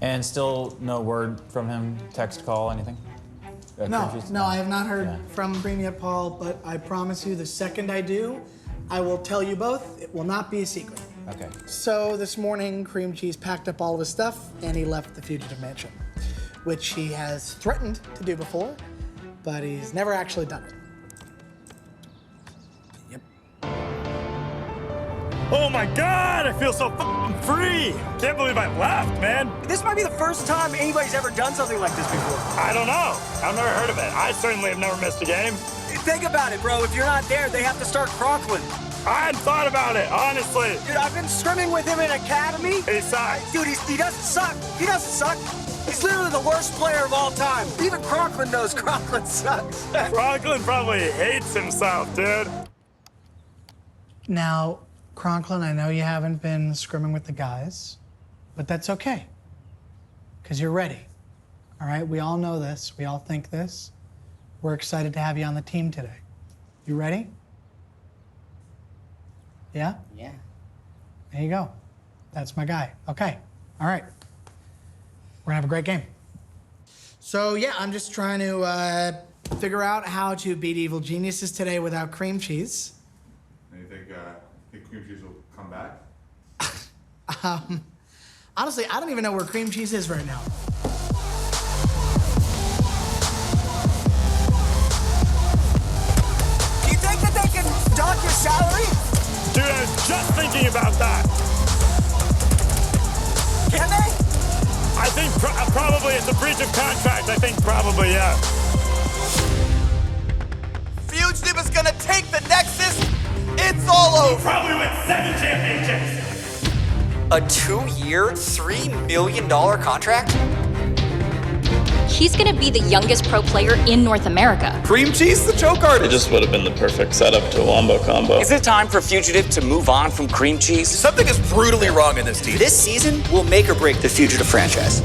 And still no word from him, text, call, anything? No, I have not heard from Cream yet, Paul, but I promise you the second I do, I will tell you both. It will not be a secret. Okay. So this morning, Creamcheese packed up all of his stuff and he left the Fugitive Mansion, which he has threatened to do before, but he's never actually done it. Yep. Oh my God, I feel so f***ing free. Can't believe I left, man. This might be the first time anybody's ever done something like this before. I don't know. I've never heard of it. I certainly have never missed a game. Think about it, bro. If you're not there, they have to start Conklin. I hadn't thought about it, honestly. Dude, I've been swimming with him in academy. He sucks. Dude, he doesn't suck. He doesn't suck. He's literally the worst player of all time. Even Conklin knows Conklin sucks. Conklin probably hates himself, dude. Now, Conklin, I know you haven't been scrimming with the guys, but that's okay, because you're ready. All right, we all know this. We all think this. We're excited to have you on the team today. You ready? Yeah? Yeah. There you go. That's my guy. Okay. All right. We're gonna have a great game. So yeah, I'm just trying to figure out how to beat evil geniuses today without cream cheese. And you think cream cheese will come back? Honestly, I don't even know where cream cheese is right now. Do you think that they can dock your salary? Dude, I was just thinking about that. Can they? I think probably it's a breach of contract. I think probably, yeah. Fugitive is gonna take the Nexus. It's all over. Probably win 7 championships. A 2-year, $3 million contract? He's gonna be the youngest pro player in North America. Creamcheese, the choke artist. It just would have been the perfect setup to a wombo combo. Is it time for Fugitive to move on from Creamcheese? Something is brutally wrong in this team. This season will make or break the Fugitive franchise.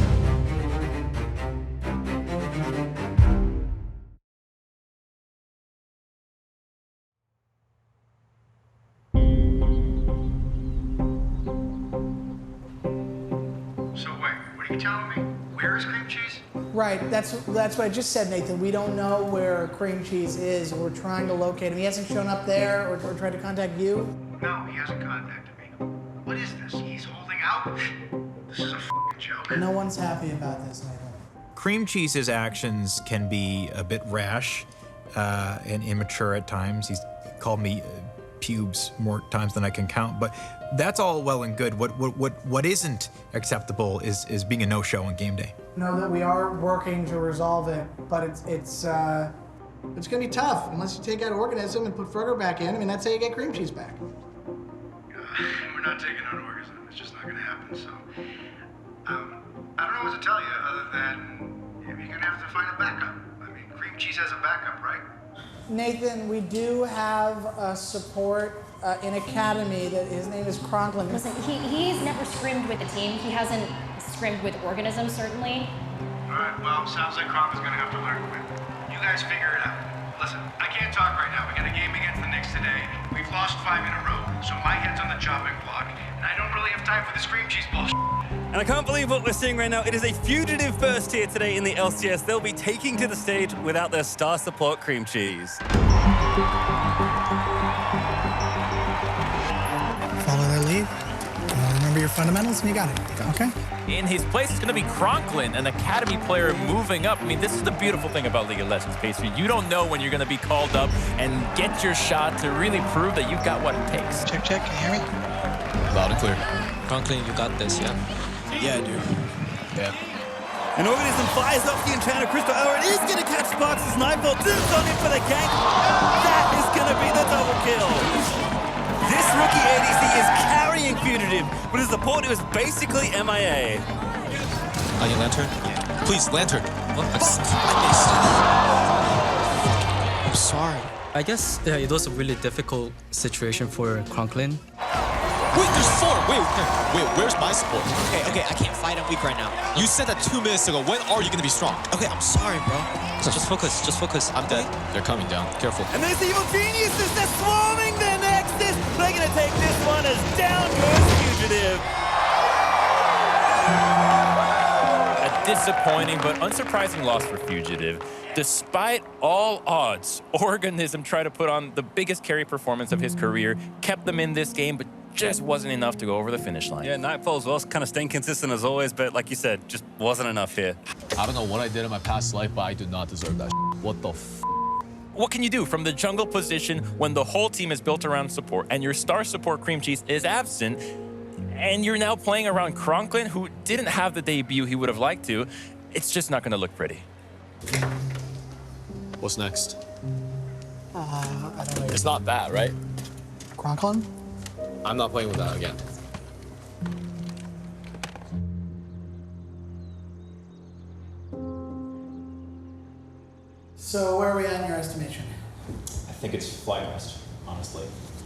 So wait, what are you telling me? Where is Creamcheese? Right, that's what I just said, Nathan. We don't know where cream cheese is. We're trying to locate him. He hasn't shown up there or tried to contact you? No, he hasn't contacted me. What is this? He's holding out? This is a f***ing joke. No one's happy about this, Nathan. Creamcheese's actions can be a bit rash and immature at times. He's called me pubes more times than I can count, but that's all well and good. What isn't acceptable is being a no-show on game day. Know that we are working to resolve it, but it's gonna be tough unless you take out Organism and put Frogger back in. I mean, that's how you get cream cheese back. We're not taking on Organism. It's just not gonna happen, so... I don't know what to tell you other than you're gonna have to find a backup. I mean, Creamcheese has a backup, right? Nathan, we do have a support in Academy that his name is Conklin. Listen, he's never scrimmed with the team. He hasn't scrimmed with Organism, certainly. All right, well, sounds like Kronk is gonna have to learn quick. You guys figure it out. Listen, I can't talk right now. We got a game against the Knicks today. We've lost 5 in a row, so my head's on the chopping block, and I don't really have time for this cream cheese bullshit. And I can't believe what we're seeing right now. It is a Fugitive first here today in the LCS. They'll be taking to the stage without their star support, Creamcheese. Follow their lead. Remember your fundamentals, and you got it. Okay? In his place is going to be Conklin, an Academy player moving up. I mean, this is the beautiful thing about League of Legends, Pastry. You don't know when you're going to be called up and get your shot to really prove that you've got what it takes. Check, check. Can you hear me? Loud and clear. Conklin, you got this, yeah? Yeah, I do. Yeah. An Organism fires off the Enchanter Crystal Arrow. It is going to catch Sparks' Nightfall. Zooms on in for the gank. That is going to be the double kill. This rookie ADC is carrying Fugitive, but his support is basically MIA. On your lantern? Yeah. Please, lantern. What? I missed. I'm sorry. I guess it was a really difficult situation for Conklin. Wait, there's 4! Wait, where's my support? Okay, I can't fight him weak right now. You said that 2 minutes ago. When are you gonna be strong? Okay, I'm sorry, bro. Just focus. I'm dead. They're coming down. Careful. And there's the evil geniuses. They're swarming their Nexus. They're going to take this one as down goes Fugitive. disappointing but unsurprising loss for Fugitive. Despite all odds, Organism tried to put on the biggest carry performance of his career, kept them in this game, but just wasn't enough to go over the finish line. Yeah, Nightfall as well, kind of staying consistent as always, but like you said, just wasn't enough here. I don't know what I did in my past life, but I do not deserve that. What the f? What can you do from the jungle position when the whole team is built around support and your star support Creamcheese is absent, and you're now playing around Conklin, who didn't have the debut he would have liked to? It's just not going to look pretty. What's next? I don't know. It's not that, right? Conklin? I'm not playing with that again. So where are we at in your estimation? I think it's flag rest, honestly.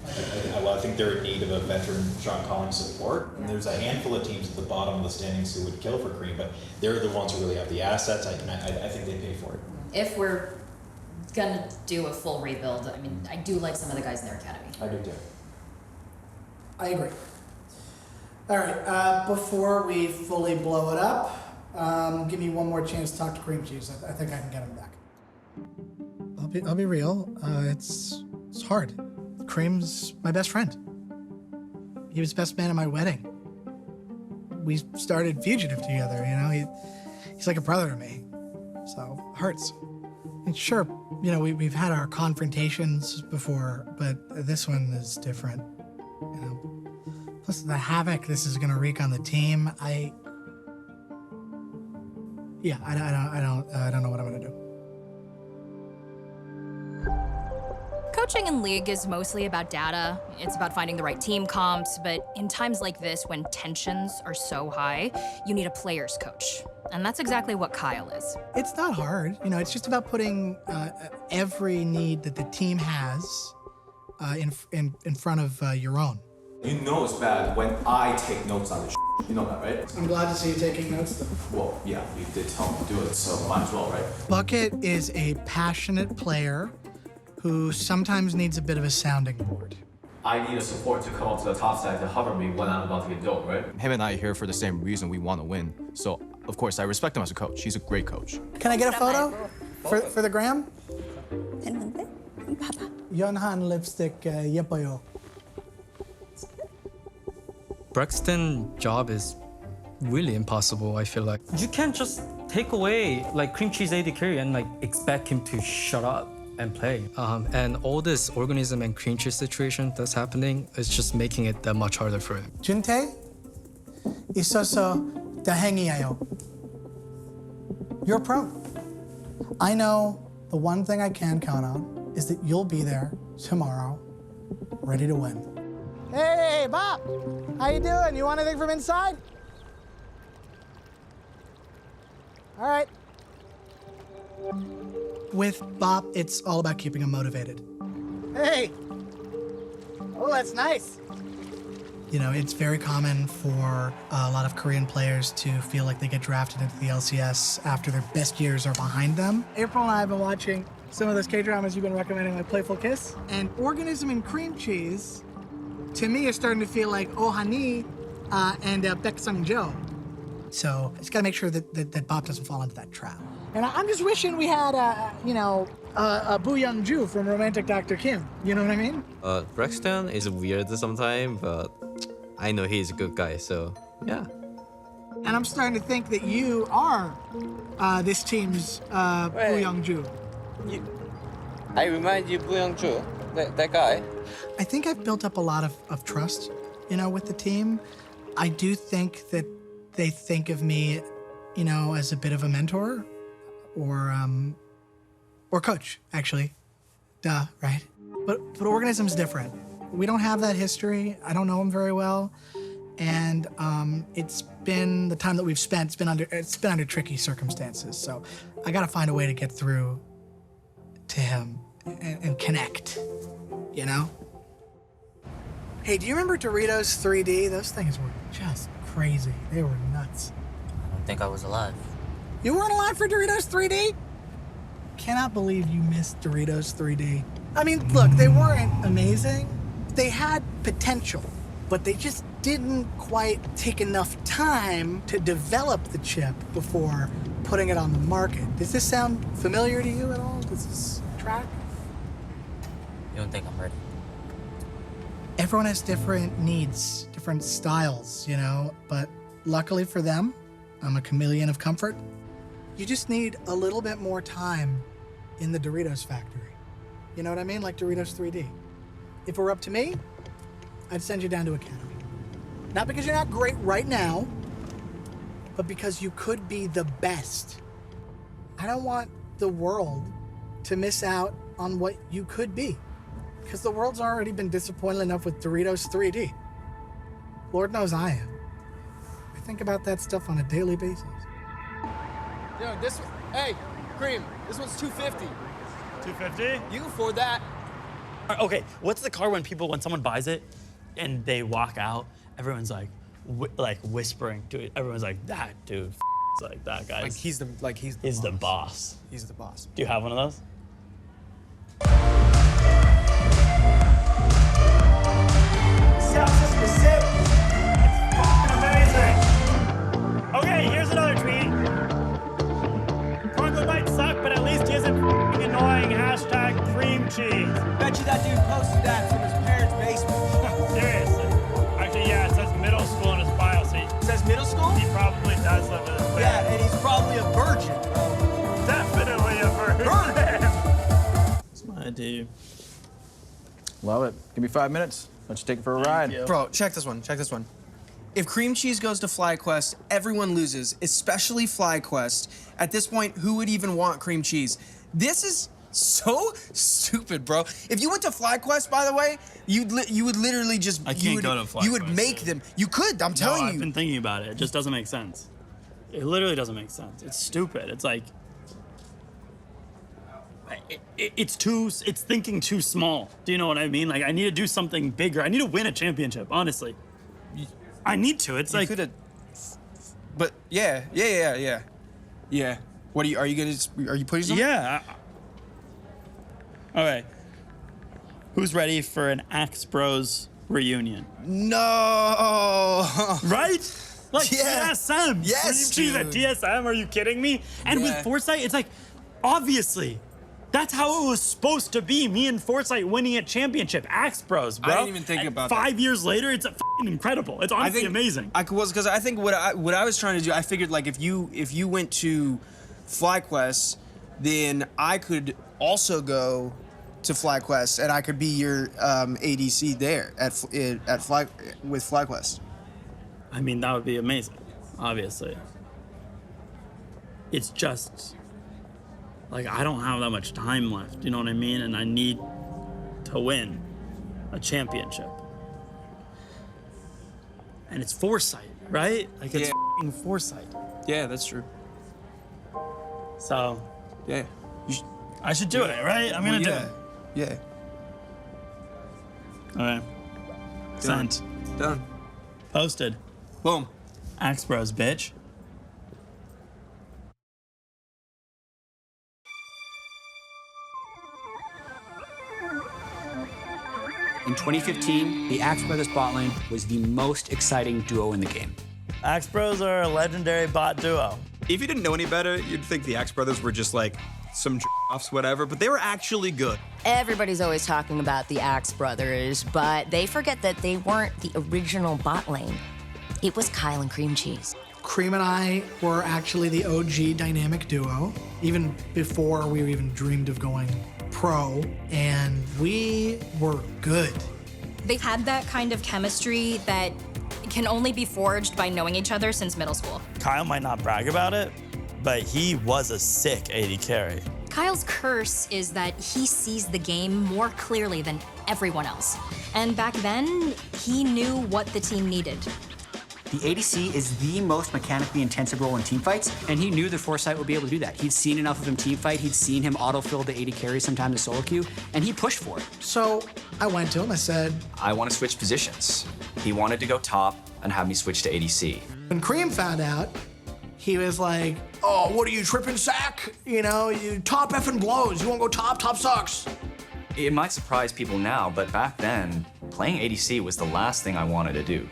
I think they're in need of a veteran John Collins support. And there's a handful of teams at the bottom of the standings who would kill for Cream, but they're the ones who really have the assets. I think they pay for it. If we're gonna do a full rebuild, I mean, I do like some of the guys in their academy. I do too. I agree. All right, before we fully blow it up, give me one more chance to talk to Creamcheese. I think I can get him back. I'll be real. It's hard. Cream's my best friend. He was best man at my wedding. We started Fugitive together, you know? He's like a brother to me. So, hurts. And sure, you know, we've had our confrontations before, but this one is different. You know? Plus the havoc this is gonna wreak on the team, I don't know what I'm gonna do. Coaching in League is mostly about data. It's about finding the right team comps, but in times like this, when tensions are so high, you need a player's coach. And that's exactly what Kyle is. It's not hard. You know, it's just about putting every need that the team has in front of your own. You know it's bad when I take notes on this. You know that, right? I'm glad to see you taking notes, though. Well, yeah, you did tell me to do it, so might as well, right? Bucket is a passionate player who sometimes needs a bit of a sounding board. I need a support to come up to the top side to hover me when I'm about to get dope, right? Him and I are here for the same reason. We want to win. So, of course, I respect him as a coach. He's a great coach. Can I get a photo for the gram? Yonhan lipstick yepoyo. Braxton's job is really impossible, I feel like. You can't just take away like Creamcheese AD carry and like expect him to shut up and play. And all this organism and Creamcheese situation that's happening is just making it that much harder for him. Junte, isoso dahengiayo. You're a pro. I know the one thing I can count on is that you'll be there tomorrow, ready to win. Hey, Bob, how you doing? You want anything from inside? All right. With Bob, it's all about keeping him motivated. Hey! Oh, that's nice. You know, it's very common for a lot of Korean players to feel like they get drafted into the LCS after their best years are behind them. April and I have been watching some of those K-dramas you've been recommending, like Playful Kiss. And Organism and Creamcheese, to me, is starting to feel like Ohani and Baek Sung-jo. So I just gotta make sure that Bob doesn't fall into that trap. And I'm just wishing we had, a Boo Young-ju from Romantic Dr. Kim. You know what I mean? Braxton is weird sometimes, but I know he's a good guy, so yeah. And I'm starting to think that you are this team's Boo Young-ju. I remind you, Boo Young-ju, that guy. I think I've built up a lot of trust, you know, with the team. I do think that they think of me, you know, as a bit of a mentor or coach, actually. Duh, right? But Organism's different. We don't have that history. I don't know him very well. And it's been the time that we've spent, it's been under tricky circumstances. So I gotta find a way to get through to him and connect, you know? Hey, do you remember Doritos 3D? Those things were just crazy. They were nuts. I don't think I was alive. You weren't alive for Doritos 3D? Cannot believe you missed Doritos 3D. I mean, look, they weren't amazing. They had potential, but they just didn't quite take enough time to develop the chip before putting it on the market. Does this sound familiar to you at all? Does this track? You don't think I'm ready? Everyone has different needs, different styles, you know, but luckily for them, I'm a chameleon of comfort. You just need a little bit more time in the Doritos factory. You know what I mean? Like Doritos 3D. If it were up to me, I'd send you down to Academy. Not because you're not great right now, but because you could be the best. I don't want the world to miss out on what you could be, because the world's already been disappointed enough with Doritos 3D. Lord knows I am. I think about that stuff on a daily basis. Yo, this one, hey, Cream, this one's $250. $250? You can afford that. Okay, what's the car when someone buys it and they walk out, everyone's like whispering to it. Everyone's like, that dude, like that guy. He's the boss. He's the boss. Do you have one of those? Sound system is sick. It's amazing. Okay, here's another tweet. Conklin might suck, but at least he isn't annoying. #Creamcheese. Bet you that dude posted that from his parents' basement. Seriously. Actually, yeah, it says middle school in his bio. So It says middle school? he probably does live with his parents. Yeah, and he's probably a virgin, bro. Definitely a virgin. That's my dude. Love it. Give me 5 minutes. Let's take it for a ride. Bro, check this one. Check this one. If Creamcheese goes to FlyQuest, everyone loses, especially FlyQuest. At this point, who would even want Creamcheese? This is so stupid, bro. If you went to FlyQuest, by the way, you would literally just I can't go to FlyQuest. You would make them. You could. I'm telling you. I've been thinking about it. It just doesn't make sense. It literally doesn't make sense. It's stupid. It's like it's thinking too small. Do you know what I mean? Like I need to do something bigger. I need to win a championship. Honestly, I need to. It's like. But yeah. What are you? Are you putting something? Yeah. Okay. Who's ready for an Axe Bros reunion? No. Right? Like Yeah. TSM. Yes, Creamcheese at dude. TSM. Are you kidding me? And with Yeah. Foresight, it's like, obviously, that's how it was supposed to be. Me and Foresight winning a championship. Axe Bros, bro. I didn't even think And about 5 years later, it's fucking incredible. It's honestly amazing. Because I think what I was trying to do, I figured like if you went to FlyQuest, then I could also go to FlyQuest and I could be your ADC there with FlyQuest. I mean, that would be amazing, obviously. It's just, like, I don't have that much time left, you know what I mean? And I need to win a championship. And it's Foresight, right? Like, it's f***ing Foresight. Yeah, that's true. So, yeah. I should do it, right? I'm gonna do it. Yeah. All right. Done. Sent. Done. Posted. Boom. Axe Bros, bitch. In 2015, the Axe Brothers bot lane was the most exciting duo in the game. Axe Bros are a legendary bot duo. If you didn't know any better, you'd think the Axe Brothers were just like some offs, whatever, but they were actually good. Everybody's always talking about the Axe Brothers, but they forget that they weren't the original bot lane. It was Kyle and Creamcheese. Cream and I were actually the OG dynamic duo, even before we even dreamed of going pro, and we were good. They've had that kind of chemistry that can only be forged by knowing each other since middle school. Kyle might not brag about it, but he was a sick AD carry. Kyle's curse is that he sees the game more clearly than everyone else. And back then, he knew what the team needed. The ADC is the most mechanically intensive role in teamfights, and he knew that Foresight would be able to do that. He'd seen enough of him teamfight, he'd seen him autofill the AD carry sometimes to solo queue, and he pushed for it. So I went to him, I said, I want to switch positions. He wanted to go top and have me switch to ADC. when Cream found out, he was like, oh, what are you, tripping sack? You know, you top effing blows. You won't go top, top sucks. It might surprise people now, but back then, playing ADC was the last thing I wanted to do.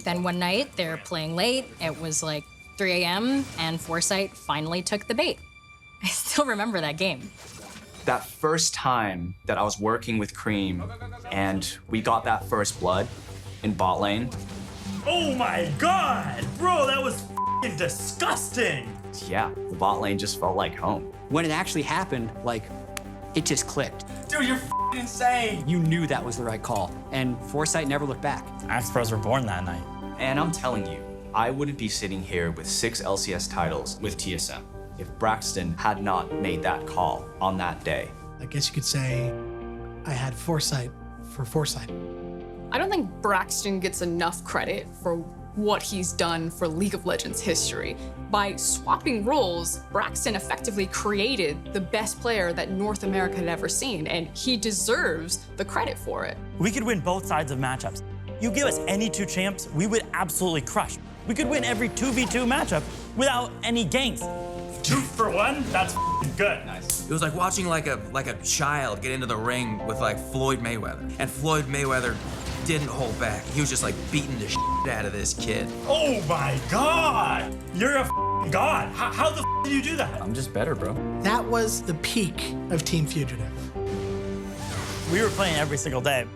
Then one night, they're playing late. It was like 3 a.m., and Foresight finally took the bait. I still remember that game. That first time that I was working with Cream and we got that first blood in bot lane. Oh my god! Bro, that was f***ing disgusting! Yeah, the bot lane just felt like home. When it actually happened, like, it just clicked. Dude, you're f***ing insane! You knew that was the right call, and Foresight never looked back. Axe Bros were born that night. And I'm telling you, I wouldn't be sitting here with 6 LCS titles with TSM if Braxton had not made that call on that day. I guess you could say I had foresight for foresight. I don't think Braxton gets enough credit for what he's done for League of Legends history. By swapping roles, Braxton effectively created the best player that North America had ever seen, and he deserves the credit for it. We could win both sides of matchups. You give us any 2 champs, we would absolutely crush. We could win every 2v2 matchup without any ganks. 2 for 1? That's f***ing good. Nice. It was like watching like a child get into the ring with like Floyd Mayweather. And Floyd Mayweather didn't hold back. He was just like beating the shit out of this kid. Oh my god! You're a f***ing god. How the f*** did you do that? I'm just better, bro. That was the peak of Team Fugitive. We were playing every single day.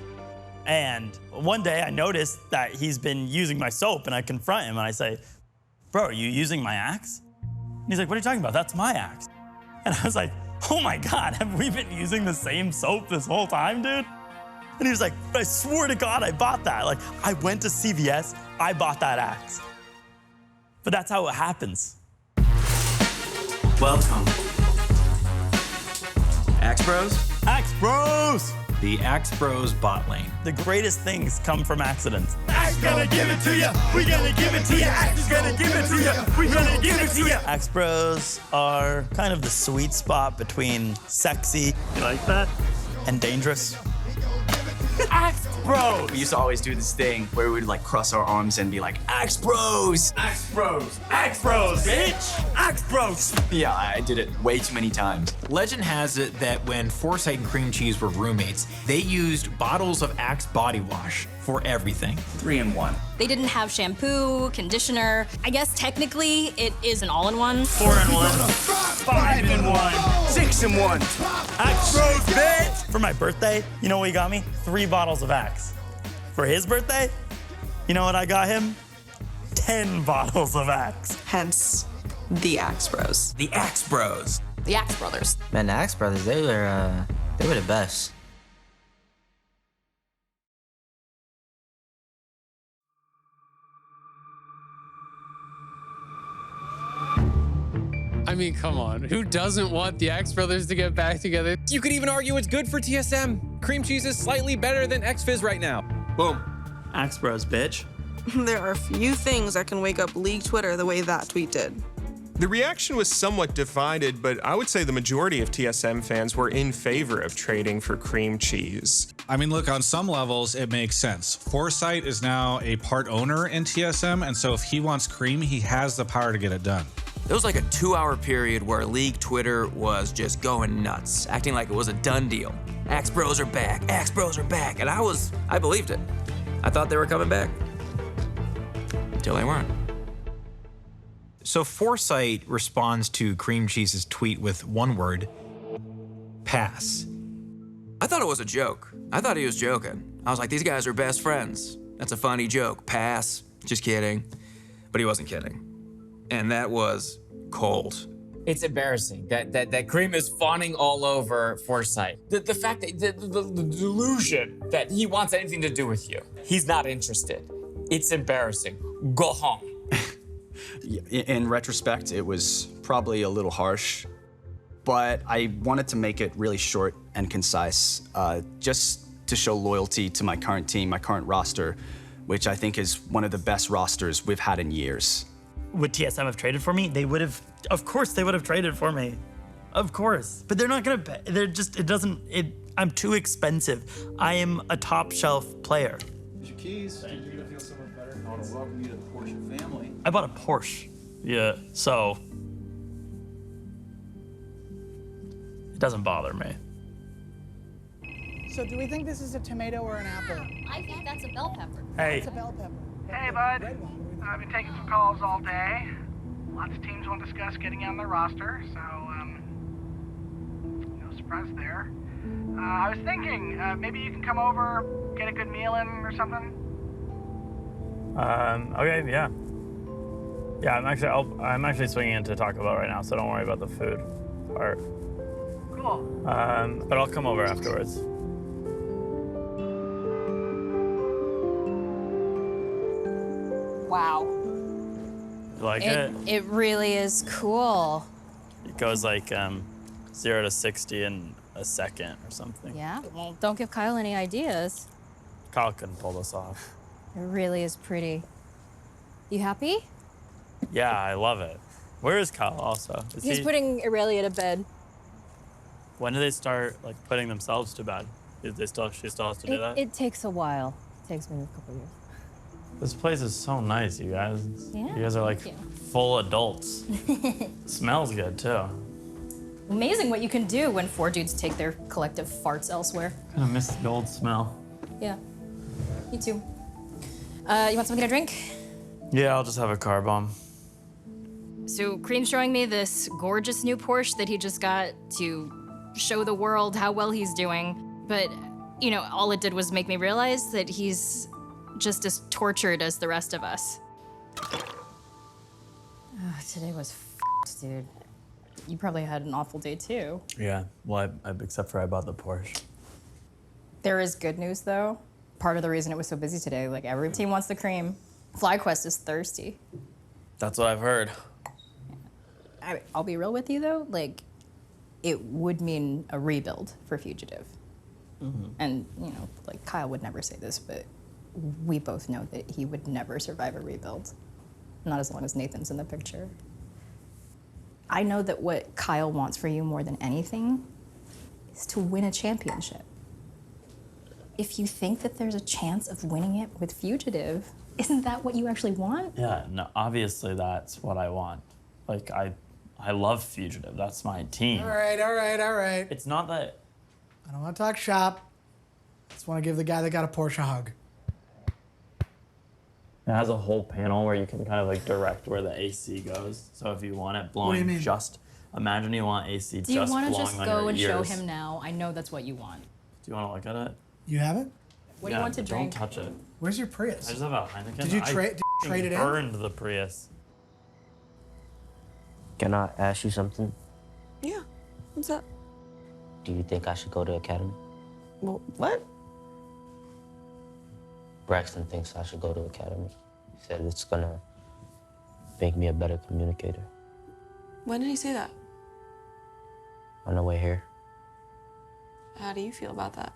And one day I noticed that he's been using my soap, and I confront him and I say, bro, are you using my axe? And he's like, what are you talking about? That's my axe. And I was like, oh my God, have we been using the same soap this whole time, dude? And he was like, I swear to God, I bought that. Like, I went to CVS, I bought that axe. But that's how it happens. Welcome. Axe Bros? Axe Bros! The Axe Bros bot lane. The greatest things come from accidents. Axe gonna give it to ya. We gonna give it to ya. Axe is gonna give it to ya. We gonna give it to ya. Axe Bros are kind of the sweet spot between sexy, you like that, and dangerous. Axe Bros! We used to always do this thing where we would like cross our arms and be like, Axe Bros! Axe Bros! Axe Bros, bitch! Axe Bros! Yeah, I did it way too many times. Legend has it that when Foresight and Creamcheese were roommates, they used bottles of Axe body wash for everything. 3-in-1. They didn't have shampoo, conditioner. I guess technically it is an all-in-one. 4-in-1. 5-in-1. 6-in-1. Axe Bros, bitch! For my birthday, you know what he got me? 3 bottles of Axe. For his birthday, you know what I got him? 10 bottles of Axe. Hence, the Axe Bros. The Axe Bros. The Axe Brothers. Man, the Axe Brothers, they were the best. I mean, come on. Who doesn't want the Axe Brothers to get back together? You could even argue it's good for TSM. Creamcheese is slightly better than XFizz right now. Boom. Axe Bros, bitch. There are few things that can wake up League Twitter the way that tweet did. The reaction was somewhat divided, but I would say the majority of TSM fans were in favor of trading for Creamcheese. I mean, look, on some levels, it makes sense. Foresight is now a part owner in TSM, and so if he wants Cream, he has the power to get it done. There was like a 2-hour period where League Twitter was just going nuts, acting like it was a done deal. Axe Bros are back, Axe Bros are back, and I believed it. I thought they were coming back, until they weren't. So Foresight responds to Creamcheese's tweet with one word, pass. I thought it was a joke. I thought he was joking. I was like, these guys are best friends. That's a funny joke, pass, just kidding. But he wasn't kidding. And that was cold. It's embarrassing that Cream is fawning all over Foresight. The fact that the delusion that he wants anything to do with you. He's not interested. It's embarrassing. Go home. In retrospect, it was probably a little harsh, but I wanted to make it really short and concise, just to show loyalty to my current team, my current roster, which I think is one of the best rosters we've had in years. Would TSM have traded for me? They would have, of course they would have traded for me. Of course. But they're not gonna, I'm too expensive. I am a top shelf player. Here's your keys. You're gonna feel so much better. I want to welcome you to the Porsche family. I bought a Porsche. Yeah, so it doesn't bother me. So do we think this is a tomato or an apple? I think that's a bell pepper. Hey. It's a bell pepper. Hey, bud. I've been taking some calls all day. Lots of teams want to discuss getting you on their roster, so, no surprise there. I was thinking, maybe you can come over, get a good meal in or something? Okay, yeah. Yeah, I'm actually swinging into Taco Bell right now, so don't worry about the food part. Cool. But I'll come over afterwards. Wow. You like it? It really is cool. It goes like 0 to 60 in a second or something. Yeah, well, don't give Kyle any ideas. Kyle couldn't pull this off. It really is pretty. You happy? Yeah, I love it. Where is Kyle also? He's putting Aurelia to bed. When do they start like putting themselves to bed? She still has to do that? It takes a while. It takes maybe a couple years. This place is so nice, you guys. Yeah, You guys are like thank full adults. Smells good too. Amazing what you can do when 4 dudes take their collective farts elsewhere. Kind of miss the old smell. Yeah, me too. You want something to drink? Yeah, I'll just have a car bomb. So Cream's showing me this gorgeous new Porsche that he just got to show the world how well he's doing. But, you know, all it did was make me realize that he's just as tortured as the rest of us. Today was f***ed, dude. You probably had an awful day too. Yeah, well, except for I bought the Porsche. There is good news though. Part of the reason it was so busy today, like every team wants the cream. FlyQuest is thirsty. That's what I've heard. I'll be real with you though, like it would mean a rebuild for Fugitive. And, you know, like Kyle would never say this, but we both know that he would never survive a rebuild. Not as long as Nathan's in the picture. I know that what Kyle wants for you more than anything is to win a championship. If you think that there's a chance of winning it with Fugitive, isn't that what you actually want? Yeah, no, obviously that's what I want. Like, I love Fugitive. That's my team. All right. It's not that... I don't want to talk shop. I just want to give the guy that got a Porsche a hug. It has a whole panel where you can kind of like direct where the AC goes. So if you want it What do blowing you mean? imagine you want AC Do you just want to blowing just on go your and ears. show him now? I know that's what you want. Do you want to look at it? You have it? What do you want to drink? Don't touch it. Where's your Prius? I just have a Heineken. Did you I trade it in? burned the Prius. Can I ask you something? Yeah. What's up? Do you think I should go to academy? Well, what? Braxton thinks I should go to academy. He said it's gonna make me a better communicator. When did he say that? On the way here. How do you feel about that?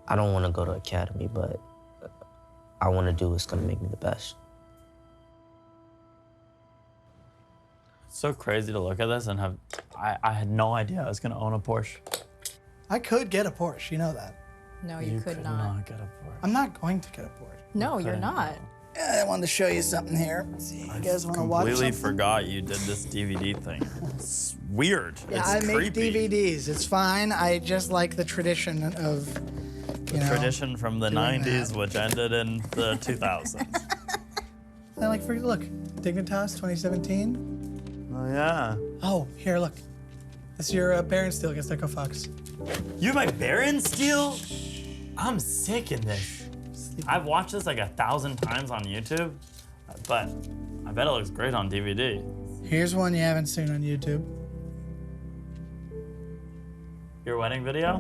I don't want to go to academy, but I want to do what's gonna make me the best. It's so crazy to look at this and have. I had no idea I was gonna own a Porsche. I could get a Porsche, you know that. No, you could not. Get a Porsche. I'm not going to get a Porsche. No, you're not. I wanted to show you something here. Let's see, you guys want to watch Completely something? forgot you did this DVD thing. It's weird. Yeah, it's I creepy. make DVDs. It's fine. I just like the tradition of, you know. Tradition from the doing 90s, which ended in the 2000s. I like, look, Dignitas 2017. Oh, yeah. Oh, here, look. This is your Baron Steel against Echo Fox. You have my Baron Steel? I'm sick in this. I've watched this like 1,000 times on YouTube, but I bet it looks great on DVD. Here's one you haven't seen on YouTube. Your wedding video?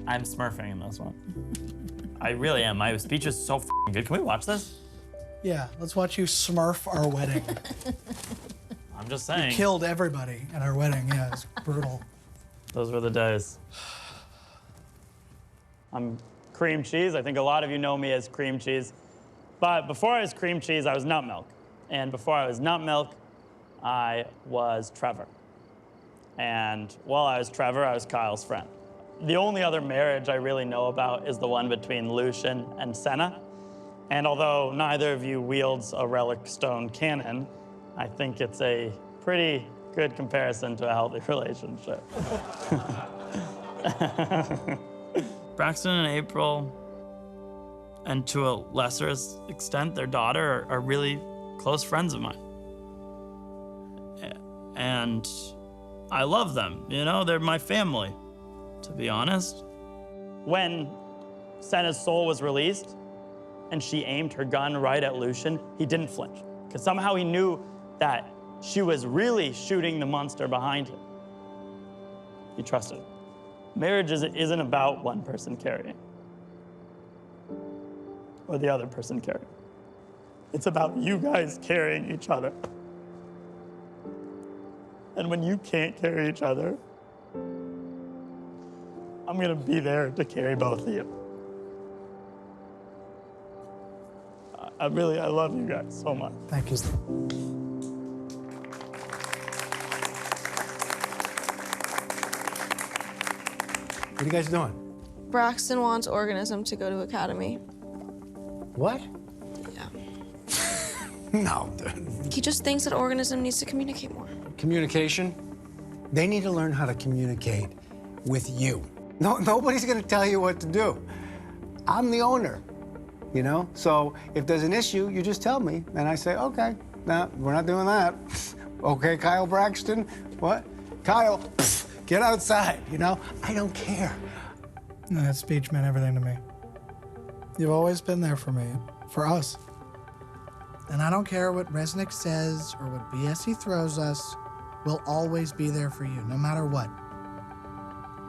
I'm smurfing in this one. I really am. My speech is so f***ing good. Can we watch this? Yeah, let's watch you smurf our wedding. I'm just saying. You killed everybody at our wedding. Yeah, it's brutal. Those were the days. I'm Creamcheese. I think a lot of you know me as Creamcheese. But before I was Creamcheese, I was Nut Milk. And before I was Nut Milk, I was Trevor. And while I was Trevor, I was Kyle's friend. The only other marriage I really know about is the one between Lucian and Senna. And although neither of you wields a relic stone cannon, I think it's a pretty good comparison to a healthy relationship. Braxton and April, and to a lesser extent, their daughter are really close friends of mine. And I love them, you know, they're my family, to be honest. When Senna's soul was released and she aimed her gun right at Lucian, he didn't flinch, because somehow he knew that she was really shooting the monster behind him. He trusted her. Marriage isn't about one person carrying or the other person carrying. It's about you guys carrying each other. And when you can't carry each other, I'm gonna be there to carry both of you. I love you guys so much. Thank you. What are you guys doing? Braxton wants Organism to go to Academy. What? Yeah. No. He just thinks that Organism needs to communicate more. Communication? They need to learn how to communicate with you. No, nobody's gonna tell you what to do. I'm the owner, you know? So if there's an issue, you just tell me, and I say, okay, nah, we're not doing that. Okay, Kyle Braxton, what? Kyle, get outside, you know? I don't care. No, that speech meant everything to me. You've always been there for me, for us. And I don't care what Resnick says or what BS he throws us, we'll always be there for you, no matter what.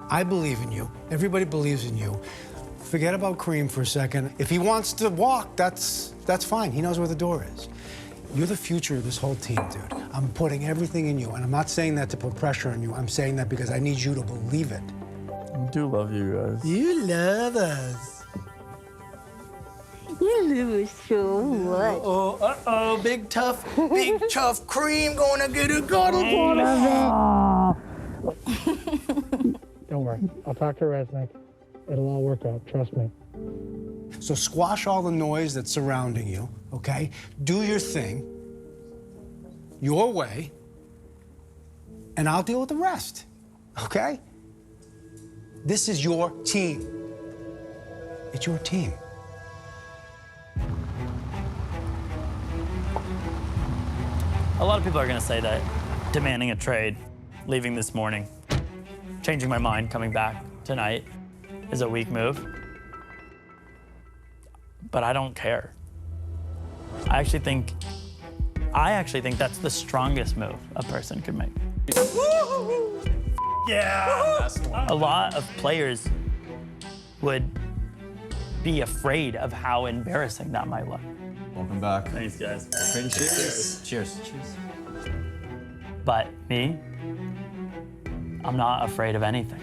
I believe in you. Everybody believes in you. Forget about Cream for a second. If he wants to walk, that's fine. He knows where the door is. You're the future of this whole team, dude. I'm putting everything in you, and I'm not saying that to put pressure on you. I'm saying that because I need you to believe it. I do love you guys. You love us. You love us so much. Uh-oh, big tough Cream gonna get a bottle. Don't worry, I'll talk to Resnick. It'll all work out, trust me. So squash all the noise that's surrounding you, okay? Do your thing, your way, and I'll deal with the rest, okay? This is your team. It's your team. A lot of people are gonna say that demanding a trade, leaving this morning, changing my mind, coming back tonight is a weak move. But I don't care. I actually think that's the strongest move a person could make. Yeah! A lot of players would be afraid of how embarrassing that might look. Welcome back. Thanks, guys. Cheers. Cheers. But me, I'm not afraid of anything.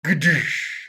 Gadoosh.